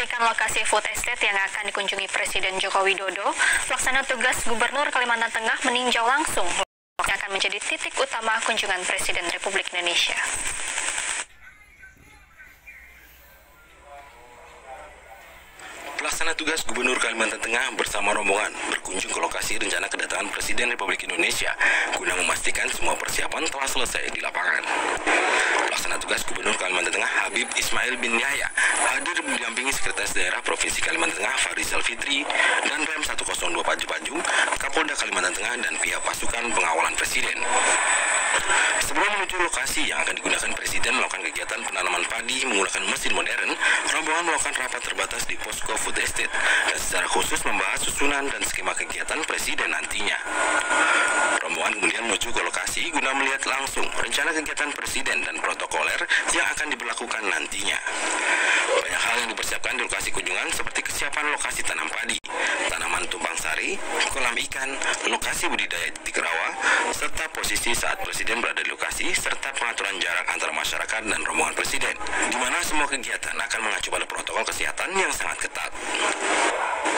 memastikan lokasi food estate yang akan dikunjungi Presiden Joko Widodo, pelaksana tugas Gubernur Kalimantan Tengah meninjau langsung yang akan menjadi titik utama kunjungan Presiden Republik Indonesia. Pelaksana tugas Gubernur Kalimantan Tengah bersama rombongan berkunjung ke lokasi rencana kedatangan Presiden Republik Indonesia guna memastikan semua persiapan telah selesai di lapangan. Pelaksana tugas Gubernur Kalimantan Tengah Habib Ismail bin Yahya hadir mendampingi Sekretaris Daerah Provinsi Kalimantan Tengah Farisal Fitri dan Rem 102 Paju, Kapolda Kalimantan Tengah dan pihak pasukan pengawalan Presiden. Sebelum menuju lokasi yang akan digunakan Presiden melakukan kegiatan penanaman padi menggunakan mesin modern, rombongan melakukan rapat terbatas di posko food estate dan secara khusus membahas susunan dan skema kegiatan Presiden nantinya. Rombongan kemudian menuju ke lokasi guna melihat langsung rencana kegiatan Presiden dan protokoler yang akan diberlakukan nantinya. Banyak hal yang dipersiapkan di lokasi kunjungan seperti kesiapan lokasi tanam padi, tanaman tumpang sari, kolam ikan, lokasi budidaya titik rawa, serta posisi saat Presiden berada di lokasi, serta pengaturan jarak antara masyarakat dan rombongan Presiden, di mana semua kegiatan akan mengacu pada protokol kesehatan yang sangat ketat.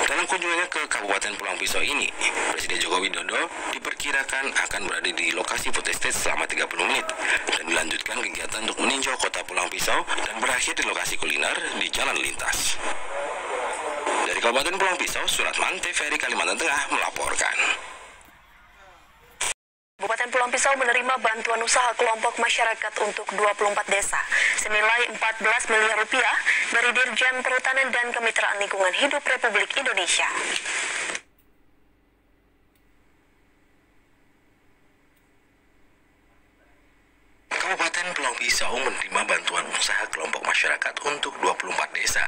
Dalam kunjungannya ke Kabupaten Pulang Pisau ini, Presiden Joko Widodo diperkirakan akan berada di lokasi food estate selama 30 menit dan dilanjutkan kegiatan untuk meninjau kota Pulang Pisau dan berakhir di lokasi kuliner di jalan lintas. Dari Kabupaten Pulang Pisau, Suratman, TVRI Kalimantan Tengah melaporkan. Kabupaten Pulang Pisau menerima bantuan usaha kelompok masyarakat untuk 24 desa senilai 14 miliar rupiah dari Dirjen Perhutanan dan Kemitraan Lingkungan Hidup Republik Indonesia. Kabupaten Pulang Pisau menerima bantuan usaha kelompok masyarakat untuk 24 desa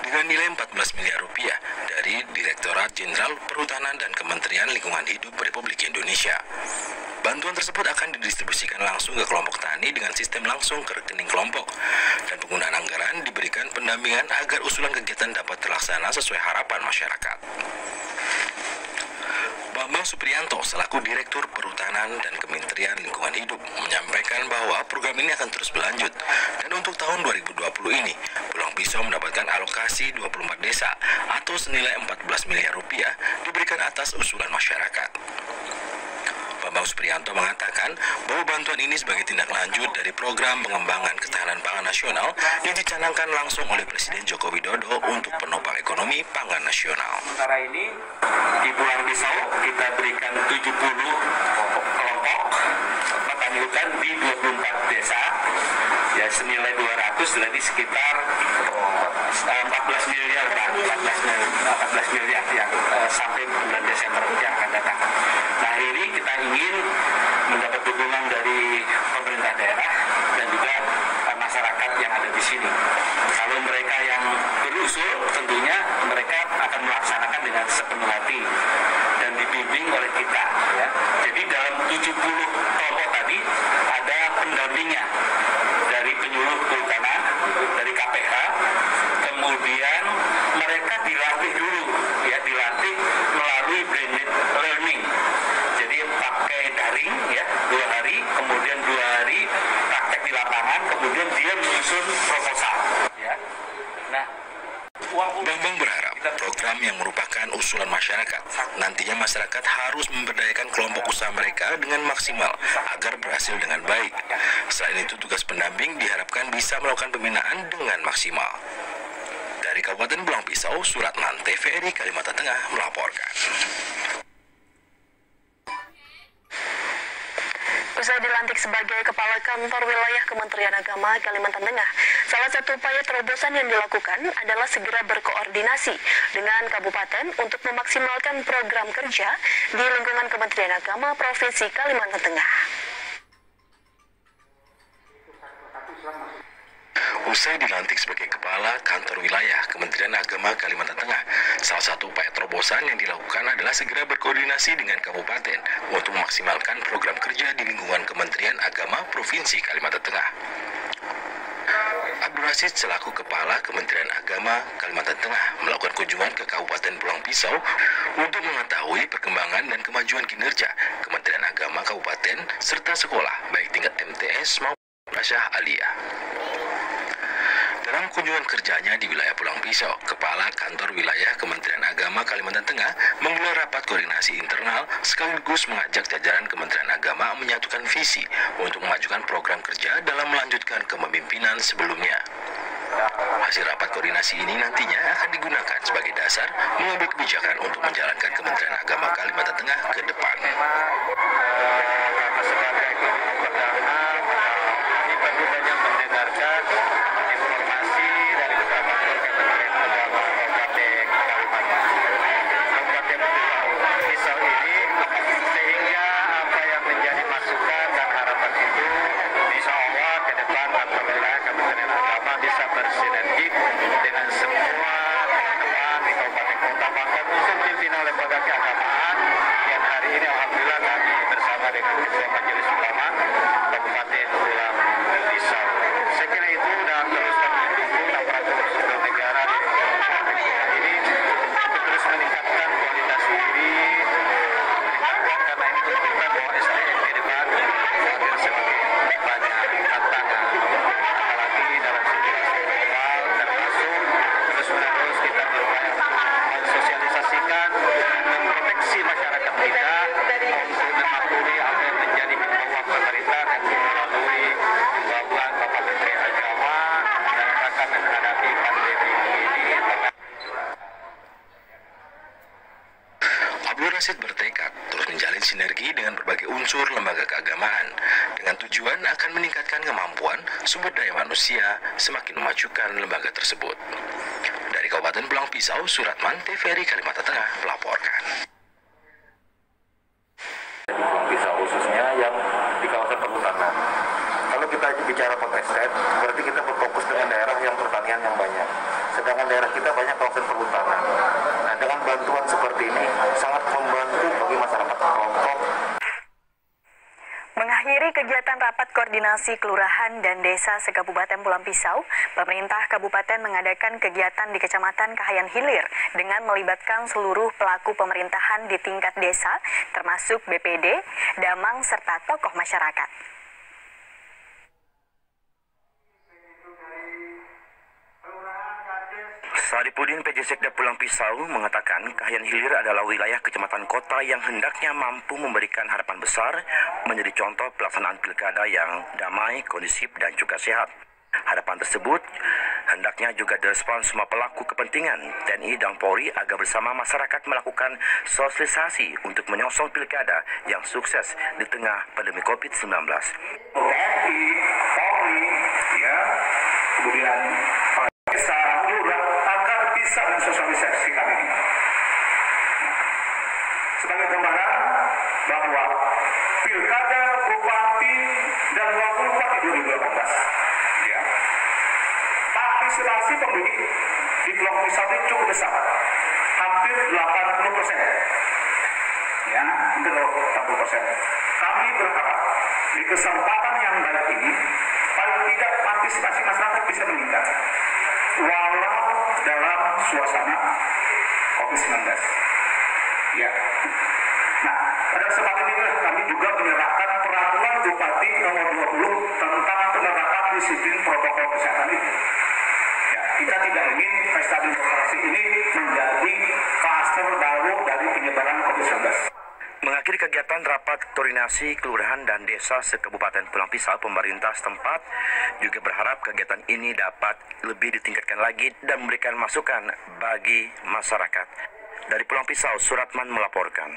dengan nilai 14 miliar rupiah dari Direktorat Jenderal Perhutanan dan Kementerian Lingkungan Hidup Republik Indonesia. Bantuan tersebut akan didistribusikan langsung ke kelompok tani dengan sistem langsung ke rekening kelompok, dan penggunaan anggaran diberikan pendampingan agar usulan kegiatan dapat terlaksana sesuai harapan masyarakat. Bambang Supriyanto selaku Direktur Perhutanan dan Kementerian Lingkungan Hidup menyampaikan bahwa program ini akan terus berlanjut dan untuk tahun 2020 ini Pulang Pisau mendapatkan alokasi 24 desa atau senilai 14 miliar rupiah diberikan atas usulan masyarakat. Bambang Supriyanto mengatakan bahwa bantuan ini sebagai tindak lanjut dari program pengembangan ketahanan pangan nasional yang dicanangkan langsung oleh Presiden Joko Widodo untuk penopang ekonomi pangan nasional. Sementara ini di Pulang Pisau kita berikan 70 kelompok petani hutan di 24 desa ya senilai 200, jadi sekitar 14 miliar yang sampai bulan Desember yang akan datang. Nah, ini kita ingin mendapat dukungan dari pemerintah daerah dan juga masyarakat yang ada di sini. Kalau mereka yang berusul, tentunya mereka akan melaksanakan dengan sepenuh hati dan dibimbing oleh kita. Ya. Jadi dalam 70 kelompok tadi ada pendampingnya dari penyuluh kehutanan, dari KPH, kemudian mereka dilatih dulu, ya dilatih melalui blended learning. Jadi pakai daring ya 2 hari, kemudian 2 hari praktek di lapangan, kemudian dia menyusun proposal. Ya. Nah, Bambang berharap program yang merupakan usulan masyarakat, nantinya masyarakat harus memberdayakan kelompok usaha mereka dengan maksimal agar berhasil dengan baik. Selain itu, tugas pendamping diharapkan bisa melakukan pembinaan dengan maksimal. Dari Kabupaten Pulang Pisau, Suratman, TVRI Kalimantan Tengah melaporkan. Usai dilantik sebagai Kepala Kantor Wilayah Kementerian Agama Kalimantan Tengah, salah satu upaya terobosan yang dilakukan adalah segera berkoordinasi dengan kabupaten untuk memaksimalkan program kerja di lingkungan Kementerian Agama Provinsi Kalimantan Tengah. Usai dilantik sebagai Kepala Kantor Wilayah Kementerian Agama Kalimantan Tengah, salah satu upaya terobosan yang dilakukan adalah segera berkoordinasi dengan kabupaten untuk memaksimalkan program kerja di lingkungan Kementerian Agama Provinsi Kalimantan Tengah. Abdul Rashid selaku Kepala Kementerian Agama Kalimantan Tengah melakukan kunjungan ke Kabupaten Pulang Pisau untuk mengetahui perkembangan dan kemajuan kinerja Kementerian Agama Kabupaten serta sekolah baik tingkat MTS maupun madrasah aliyah. Dalam kunjungan kerjanya di wilayah Pulang Pisau, Kepala Kantor Wilayah Kementerian Agama Kalimantan Tengah menggelar rapat koordinasi internal sekaligus mengajak jajaran Kementerian Agama menyatukan visi untuk memajukan program kerja dalam melanjutkan kepemimpinan sebelumnya. Hasil rapat koordinasi ini nantinya akan digunakan sebagai dasar mengambil kebijakan untuk menjalankan Kementerian Agama Kalimantan Tengah ke depan. Rasid bertekad terus menjalin sinergi dengan berbagai unsur lembaga keagamaan dengan tujuan akan meningkatkan kemampuan sumber daya manusia semakin memajukan lembaga tersebut. Dari Kabupaten Pulang Pisau, Suratman, TVRI Kalimantan Tengah melaporkan. Pulang Pisau khususnya yang di kawasan perhutanan. Kalau kita bicara potestet, berarti kita berfokus dengan daerah yang pertanian yang banyak. Sedangkan daerah kita banyak kawasan perhutanan. Nah, dengan bantuan seperti ini sangat membantu bagi masyarakat kelompok. Mengakhiri kegiatan rapat koordinasi kelurahan dan desa se-Kabupaten Pulang Pisau, pemerintah kabupaten mengadakan kegiatan di Kecamatan Kahayan Hilir dengan melibatkan seluruh pelaku pemerintahan di tingkat desa, termasuk BPD, Damang, serta tokoh masyarakat. Saripudin PJ Sekda Pulang Pisau mengatakan Kahayan Hilir adalah wilayah kecamatan kota yang hendaknya mampu memberikan harapan besar menjadi contoh pelaksanaan pilkada yang damai, kondusif, dan juga sehat. Harapan tersebut hendaknya juga direspon semua pelaku kepentingan TNI dan Polri agar bersama masyarakat melakukan sosialisasi untuk menyongsong pilkada yang sukses di tengah pandemi COVID-19. TNI, Polri, ya, kemudian desa, lurah, agar bisa mensosialisasikan ini. Sebagai gambaran bahwa pilkada bupati dan wakil bupati 2018, ya, partisipasi pemilih di Pulang Pisau ini cukup besar, hampir 80%. Ya, hampir 80%. Kami berharap di kesempatan yang baik ini, paling tidak partisipasi masyarakat bisa meningkat, walau dalam suasana COVID-19. Ya. Nah, pada kesempatan inilah kami juga menyerahkan peraturan Bupati nomor 20 tentang penerapan disiplin protokol kesehatan itu. Ya, kita tidak ingin pesta demokrasi ini menjadi klaster baru dari penyebaran COVID-19. Mengakhiri kegiatan rapat koordinasi kelurahan dan desa se-Kabupaten Pulang Pisau, pemerintah setempat juga berharap kegiatan ini dapat lebih ditingkatkan lagi dan memberikan masukan bagi masyarakat. Dari Pulang Pisau, Suratman melaporkan.